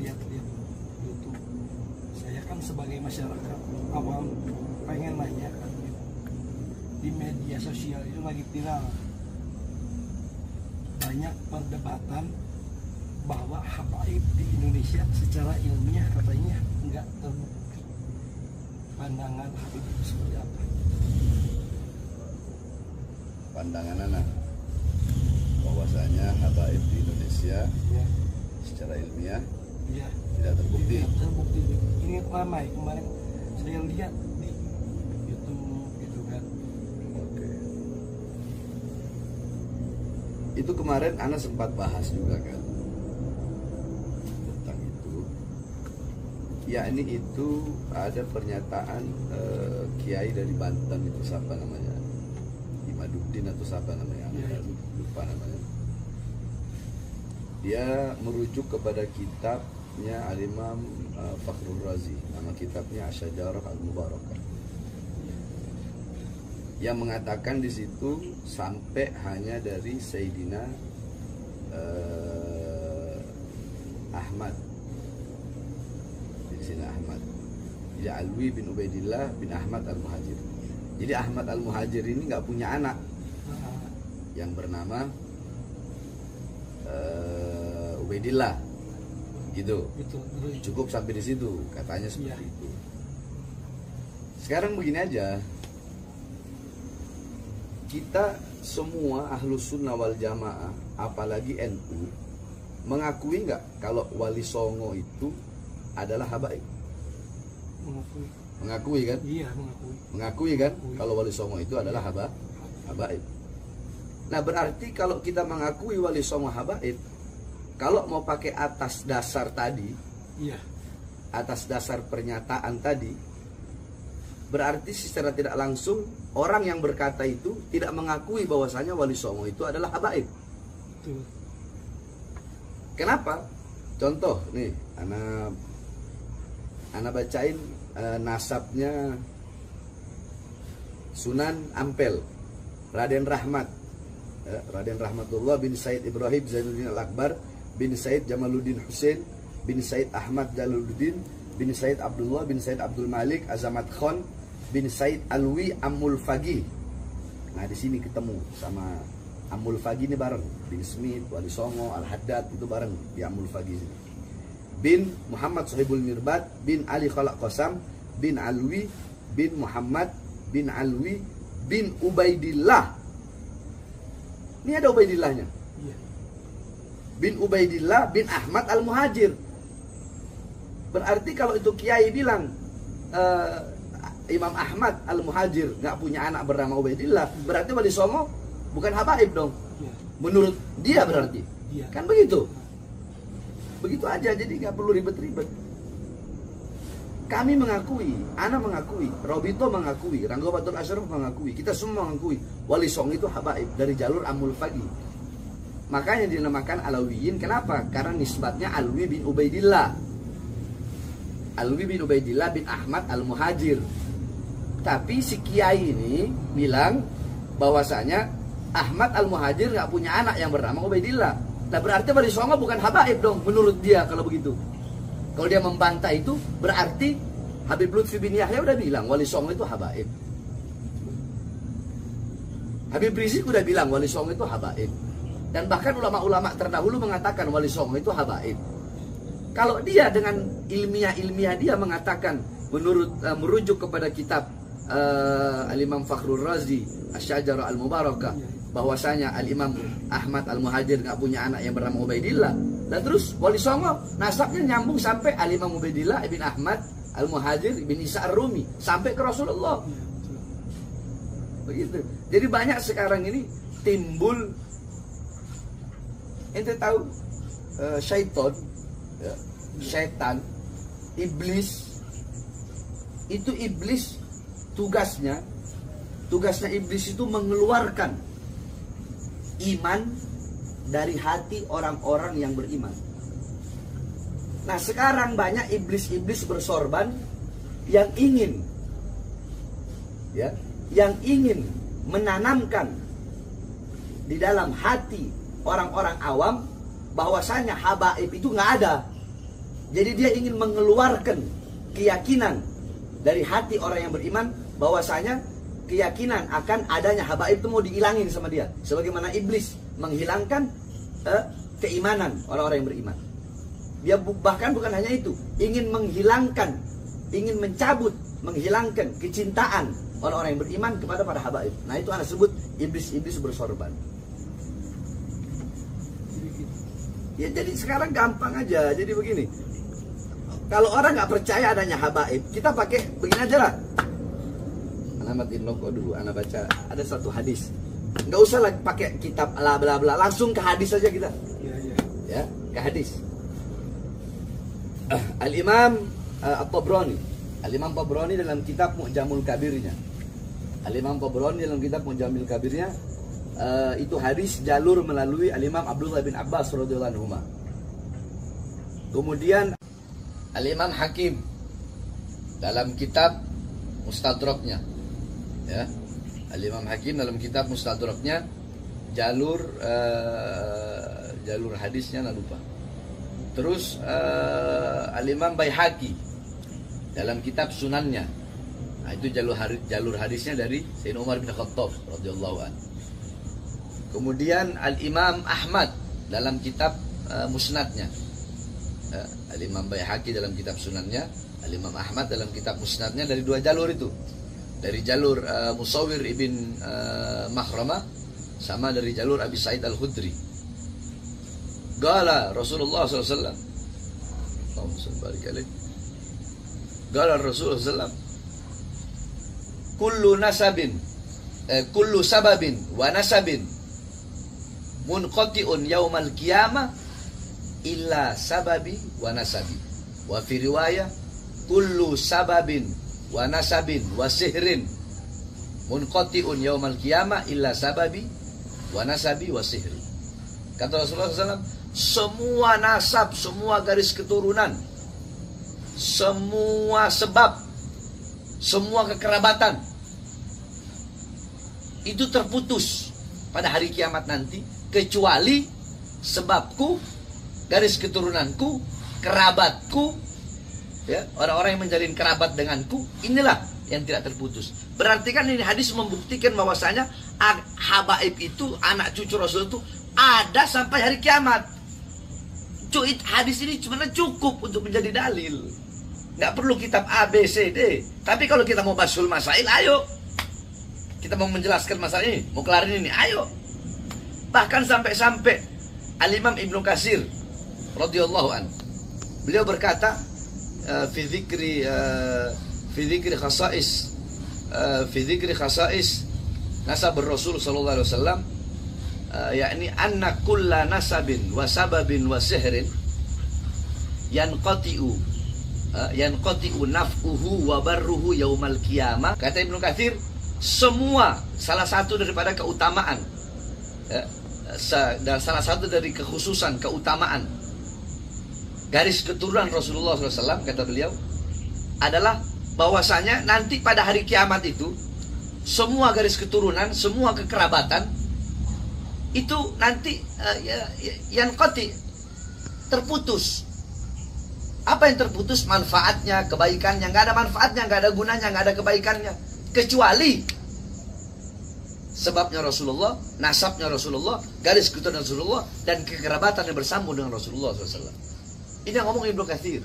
lihat-lihat YouTube. Saya kan sebagai masyarakat awam pengen nanya kan gitu. Di media sosial itu lagi viral banyak perdebatan bahwa habaib di Indonesia secara ilmiah katanya nggak terbukti. Pandangan Habib itu seperti apa? Pandangan anak bahwasanya habaib di Indonesia Ya, secara ilmiah ya. tidak terbukti. Tidak terbukti. Ini ramai kemarin saya lihat di YouTube gitu kan. Oke. Itu kemarin Ana sempat bahas juga kan tentang itu. Yakni itu ada pernyataan kiai dari Banten itu siapa namanya? Imaduddin atau siapa namanya? Ya. Lupa namanya. Dia merujuk kepada kitabnya Al-Imam Fakhrul Razi, nama kitabnya Asy-Syajarah Al-Mubarakah, yang mengatakan di situ sampai hanya dari Sayyidina Ahmad, di sini Ahmad, ya Alwi bin Ubaidillah bin Ahmad Al-Muhajir. Jadi Ahmad Al-Muhajir ini nggak punya anak yang bernama Ubaidillah, gitu. Betul. Cukup sampai di situ, katanya seperti itu. Sekarang begini aja, kita semua Ahlus Sunnah wal Jamaah, apalagi NU, mengakui nggak kalau Wali Songo itu adalah habaib? Mengakui. Mengakui kan? Iya, mengakui. Mengakui kan? Mengakui. Kalau Wali Songo itu adalah habaib. Nah, berarti kalau kita mengakui Wali Songo habaib, kalau mau pakai atas dasar tadi, Iya. atas dasar pernyataan tadi, berarti secara tidak langsung orang yang berkata itu tidak mengakui bahwasanya Wali Songo itu adalah habaib. Betul. Kenapa? Contoh nih, ana bacain nasabnya Sunan Ampel, Raden Rahmat, Raden Rahmatullah bin Said Ibrahim Zainuddin Al-Akbar bin Said Jamaluddin Hussein bin Said Ahmad Jalaluddin bin Said Abdullah bin Said Abdul Malik Azamat Khan bin Said Alwi Amul Fagi. Nah, di sini ketemu sama Amul Fagi ini bareng, bin Smith, Wali Songo, Al-Haddad itu bareng di Amul Fagi ini. Bin Muhammad Sohibul Mirbat bin Ali Khalaq Qasam bin Alwi bin Muhammad bin Alwi bin Ubaidillah. Ini ada Ubaidillahnya. Iya. Bin Ubaidillah bin Ahmad Al-Muhajir. Berarti kalau itu kiai bilang Imam Ahmad Al-Muhajir nggak punya anak bernama Ubaidillah, berarti Wali Songo bukan habaib dong. Iya. Menurut dia berarti. Iya. Kan begitu. Begitu aja, jadi nggak perlu ribet-ribet. Kami mengakui, Ana mengakui, Robito mengakui, Rangga Batul Asyraf mengakui, kita semua mengakui Wali Songo itu habaib dari jalur Amul Fagi. Makanya dinamakan Alawiyin. Kenapa? Karena nisbatnya Alwi bin Ubaidillah. Alwi bin Ubaidillah bin Ahmad Al-Muhajir. Tapi si kiai ini bilang bahwasanya Ahmad Al-Muhajir nggak punya anak yang bernama Ubaidillah. Nah, berarti Wali Songo bukan habaib dong menurut dia kalau begitu. Kalau dia membantah itu berarti Habib Lutfi bin Yahya udah bilang Wali Songo itu habaib. Habib Rizik udah bilang Wali Songo itu habaib. Dan bahkan ulama-ulama terdahulu mengatakan Wali Songo itu habaib. Kalau dia dengan ilmiah dia mengatakan menurut merujuk kepada kitab Al-Imam Fakhrul Razi Asy-Syajarah Al-Mubarakah bahwasanya Al-Imam Ahmad Al-Muhajir nggak punya anak yang bernama Ubaidillah, dan terus Wali Songo nasabnya nyambung sampai Al-Imam Ubaidillah ibn Ahmad Al-Muhajir ibn Isa Ar-Rumi sampai ke Rasulullah. Begitu. Jadi banyak sekarang ini timbul, ente tahu syaitan, ya, syaitan, iblis. Itu iblis tugasnya iblis itu mengeluarkan iman dari hati orang-orang yang beriman. Nah, sekarang banyak iblis-iblis bersorban yang ingin menanamkan di dalam hati orang-orang awam bahwasanya habaib itu nggak ada. Jadi dia ingin mengeluarkan keyakinan dari hati orang yang beriman bahwasanya keyakinan akan adanya habaib itu mau dihilangin sama dia, sebagaimana iblis menghilangkan keimanan orang-orang yang beriman. Dia bahkan bukan hanya itu, ingin menghilangkan, ingin mencabut, menghilangkan kecintaan orang-orang yang beriman kepada para habaib. Nah itu anak sebut iblis bersorban. Ya jadi sekarang gampang aja. Jadi begini, kalau orang nggak percaya adanya habaib, kita pakai begini aja lah. Anak matiin logo dulu, anak baca ada satu hadis. Nggak usah lagi pakai kitab bla bla bla, langsung ke hadis aja kita. Ya, ke hadis. Al-Imam At-Tabrani. Al-Imam Tabrani dalam kitab Mu'jamul Kabirnya. Al-Imam Tabrani dalam kitab Mu'jamul Kabirnya itu hadis jalur melalui Al-Imam Abdullah bin Abbas radhiyallahu anhu. Kemudian Al-Imam Hakim dalam kitab Mustadraknya. Ya. Al-Imam Hakim dalam kitab Mustadraknya jalur hadisnya lupa. Terus Al-Imam Baihaqi dalam kitab Sunannya. Nah, itu jalur hadisnya dari Sayyidina Umar bin Khattab radhiyallahu anhu. Kemudian Al-Imam Ahmad dalam kitab Musnadnya. Al-Imam Baihaqi dalam kitab Sunannya, Al-Imam Ahmad dalam kitab Musnadnya, dari dua jalur itu. Dari jalur Musawwir ibn Makhramah sama dari jalur Abi Sa'id Al-Khudri. Qala Rasulullah SAW. Allahumma shalli barik alaihi. Qala Rasulullah SAW. Kullu sababin wa nasabin munqati'un yaumal qiyamah illa sababi wa nasabi. Wa fi riwayah kullu sababin wa nasabin wa sihrin munqati'un yaumal qiyamah illa sababi wa nasabi wa sihri. Kata Rasulullah SAW, semua nasab, semua garis keturunan, semua sebab, semua kekerabatan itu terputus pada hari kiamat nanti, kecuali sebabku, garis keturunanku, kerabatku, ya, orang-orang yang menjalin kerabat denganku, inilah yang tidak terputus. Berarti kan ini hadis membuktikan bahwasanya habaib itu, anak cucu Rasul itu ada sampai hari kiamat. Hadis ini sebenarnya cukup untuk menjadi dalil. Nggak perlu kitab A, B, C, D. Tapi kalau kita mau basul masail, ayo. Kita mau menjelaskan masalah ini, mau kelarin ini, ayo. Bahkan sampai-sampai Al-Imam Ibnu Katsir radhiyallahu anhu, beliau berkata fi dzikri khasais nasab Rasul sallallahu alaihi wasallam, yakni anna kulla nasabin wa sababin wa sihrin yanqati'u naf'uhu wa barruhu yaumal qiyamah. Kata Ibnu Katsir, semua salah satu daripada keutamaan, dan salah satu dari kekhususan keutamaan garis keturunan Rasulullah SAW, kata beliau, adalah bahwasanya nanti pada hari kiamat itu semua garis keturunan, semua kekerabatan itu nanti yanqati, terputus. Apa yang terputus? Manfaatnya, kebaikannya. Nggak ada manfaatnya, nggak ada gunanya, nggak ada kebaikannya, kecuali sebabnya Rasulullah, nasabnya Rasulullah, garis keturunan Rasulullah, dan kekerabatan yang bersambung dengan Rasulullah SAW. Ini yang ngomong Ibnu Katsir.